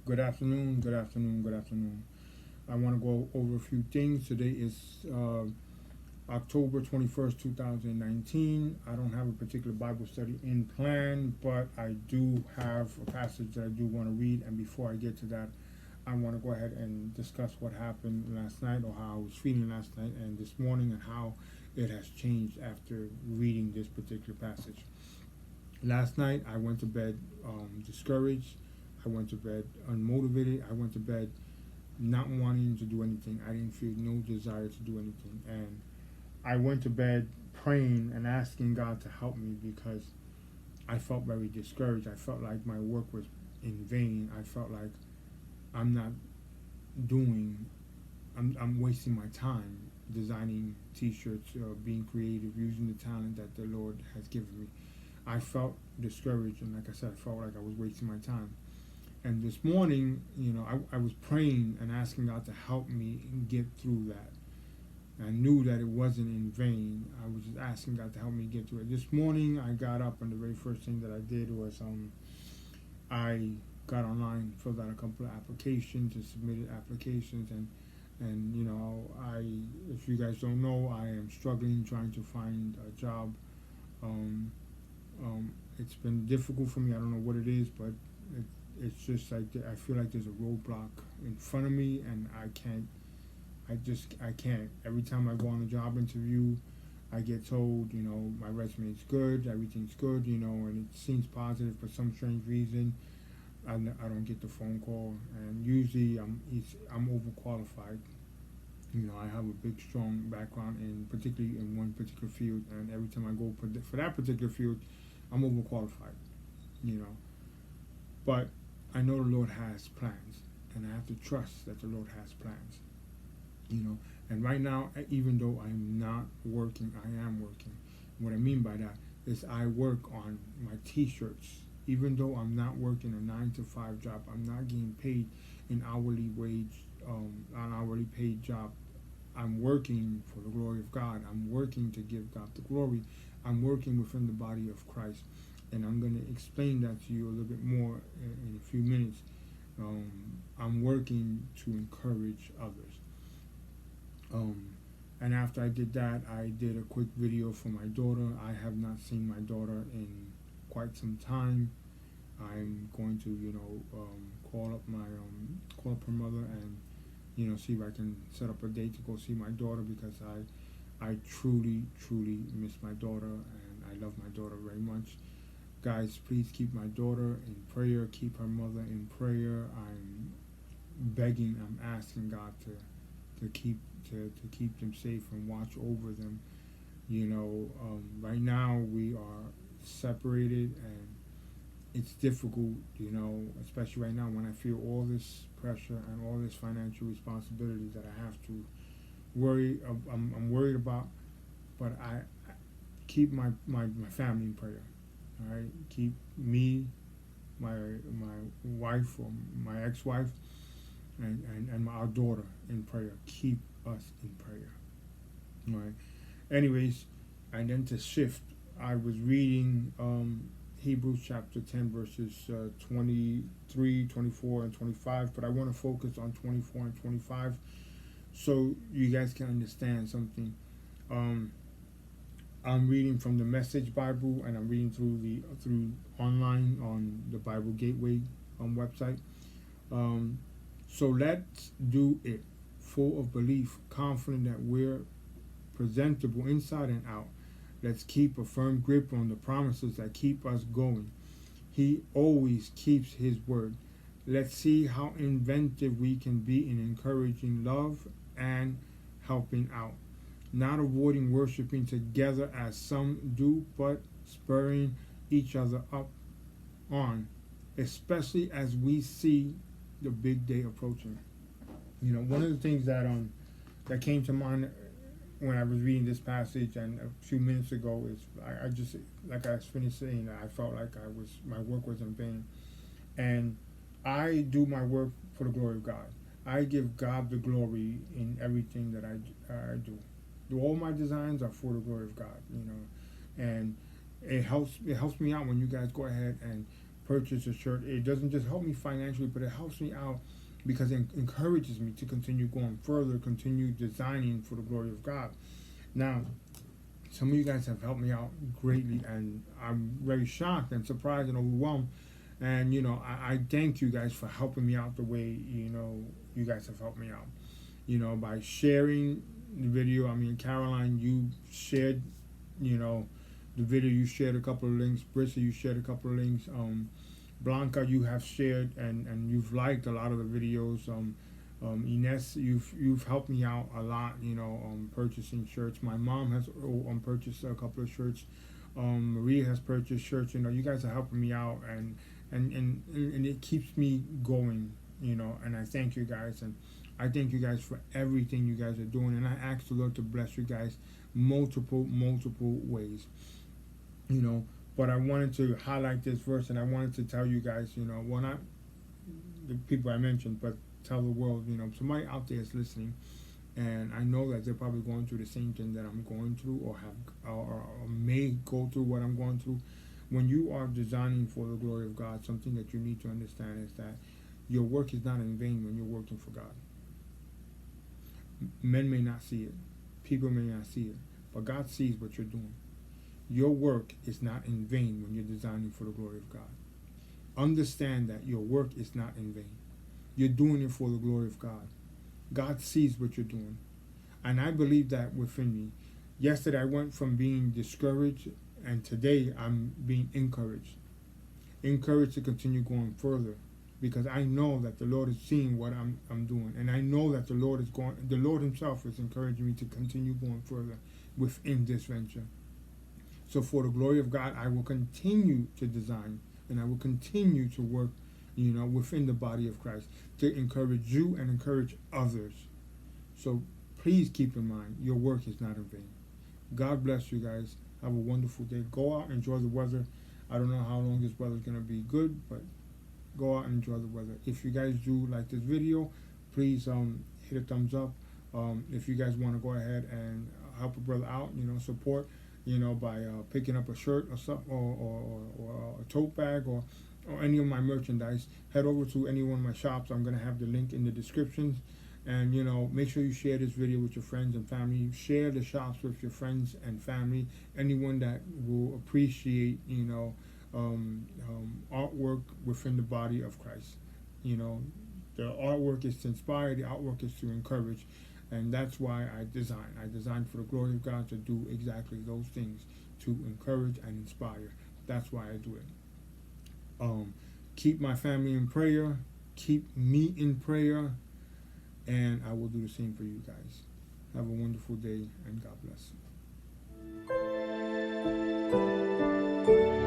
Good afternoon, good afternoon, good afternoon. I want to go over a few things. Today is October 21st, 2019. I don't have a particular Bible study in plan, but I do have a passage that I do want to read. And before I get to that, I want to go ahead and discuss what happened last night, or how I was feeling last night and this morning, and how it has changed after reading this particular passage. Last night, I went to bed discouraged. I went to bed unmotivated. I went to bed not wanting to do anything. I didn't feel no desire to do anything. And I went to bed praying and asking God to help me, because I felt very discouraged. I felt like my work was in vain. I felt like I'm not doing, I'm wasting my time designing t-shirts, being creative, using the talent that the Lord has given me. I felt discouraged, and like I said, I felt like I was wasting my time. And this morning, I was praying and asking God to help me get through that. I knew that it wasn't in vain. I was just asking God to help me get through it. This morning, I got up, and the very first thing that I did was I got online, filled out a couple of applications, and submitted applications, and I, if you guys don't know, I am struggling trying to find a job. Um, it's been difficult for me. I don't know what it is, but it, it's just like I feel like there's a roadblock in front of me, and I can't. I can't. Every time I go on a job interview, I get told, my resume is good, everything's good, and it seems positive. For some strange reason, I don't get the phone call, and usually I'm overqualified. I have a big, strong background in particularly in one particular field, and every time I go for that particular field, I'm overqualified. You know, but I know the Lord has plans, and I have to trust that the Lord has plans. You know, and right now, even though I'm not working, I am working. What I mean by that is I work on my T-shirts. Even though I'm not working a 9 to 5 job, I'm not getting paid an hourly wage, an hourly paid job. I'm working for the glory of God. I'm working to give God the glory. I'm working within the body of Christ, and I'm going to explain that to you a little bit more in a few minutes. I'm working to encourage others. Um, and after I did that, I did a quick video for my daughter. I have not seen my daughter in quite some time. I'm going to, call up her mother, and see if I can set up a date to go see my daughter, because I truly, truly miss my daughter, and I love my daughter very much. Guys, please keep my daughter in prayer. Keep her mother in prayer. I'm begging, I'm asking God to keep to keep them safe and watch over them. Right now we are separated, and it's difficult, especially right now when I feel all this pressure and all this financial responsibility that I have to worry. I'm worried about, but I keep my family in prayer. All right, keep me, my wife, or my ex-wife, and our daughter in prayer. Keep us in prayer. All right. Anyways, and then to shift, I was reading Hebrews chapter 10, verses 23, 24, and 25, but I want to focus on 24 and 25 so you guys can understand something. Um, I'm reading from the Message Bible, and I'm reading through online on the Bible Gateway website. Um, so let's do it, full of belief, confident that we're presentable inside and out. Let's keep a firm grip on the promises that keep us going. He always keeps his word. Let's see how inventive we can be in encouraging love and helping out. Not avoiding worshiping together as some do, but spurring each other up on, especially as we see the big day approaching. One of the things that came to mind when I was reading this passage and a few minutes ago is I just, like I was finished saying, I felt like my work was in vain, and I do my work for the glory of God. I give God the glory in everything that I do. All my designs are for the glory of God, and it helps me out when you guys go ahead and purchase a shirt, it doesn't just help me financially, but it helps me out because it encourages me to continue going further, continue designing for the glory of God. Now, some of you guys have helped me out greatly, and I'm very shocked and surprised and overwhelmed. And I thank you guys for helping me out the way you guys have helped me out. By sharing the video. I mean, Caroline, you shared, the video. You shared a couple of links. Brissa, you shared a couple of links. Blanca, you have shared and you've liked a lot of the videos. Ines, you've helped me out a lot, purchasing shirts. My mom has purchased a couple of shirts. Maria has purchased shirts. You guys are helping me out, and it keeps me going, and I thank you guys, and I thank you guys for everything you guys are doing, and I ask the Lord to bless you guys multiple ways, but I wanted to highlight this verse, and I wanted to tell you guys, well, not the people I mentioned, but tell the world, somebody out there is listening, and I know that they're probably going through the same thing that I'm going through, or may go through what I'm going through. When you are designing for the glory of God, something that you need to understand is that your work is not in vain when you're working for God. Men may not see it, people may not see it, but God sees what you're doing. Your work is not in vain when you're designing for the glory of God. Understand that your work is not in vain. You're doing it for the glory of God. God sees what you're doing. And I believe that within me. Yesterday I went from being discouraged, and today I'm being encouraged. Encouraged to continue going further, because I know that the Lord is seeing what I'm doing, and I know that the Lord Himself is encouraging me to continue going further within this venture. So for the glory of God, I will continue to design, and I will continue to work, within the body of Christ, to encourage you and encourage others. So please keep in mind, your work is not in vain. God bless you guys. Have a wonderful day. Go out and enjoy the weather. I don't know how long this weather is going to be good, but go out and enjoy the weather. If you guys do like this video, please hit a thumbs up. If you guys want to go ahead and help a brother out, support, by picking up a shirt or something, or a tote bag, or any of my merchandise, head over to any one of my shops. I'm going to have the link in the descriptions. And make sure you share this video with your friends and family. Share the shops with your friends and family. Anyone that will appreciate artwork within the body of Christ. The artwork is to inspire, the artwork is to encourage, and that's why I design. I designed for the glory of God to do exactly those things, to encourage and inspire. That's why I do it. Keep my family in prayer. Keep me in prayer. And I will do the same for you guys. Have a wonderful day, and God bless.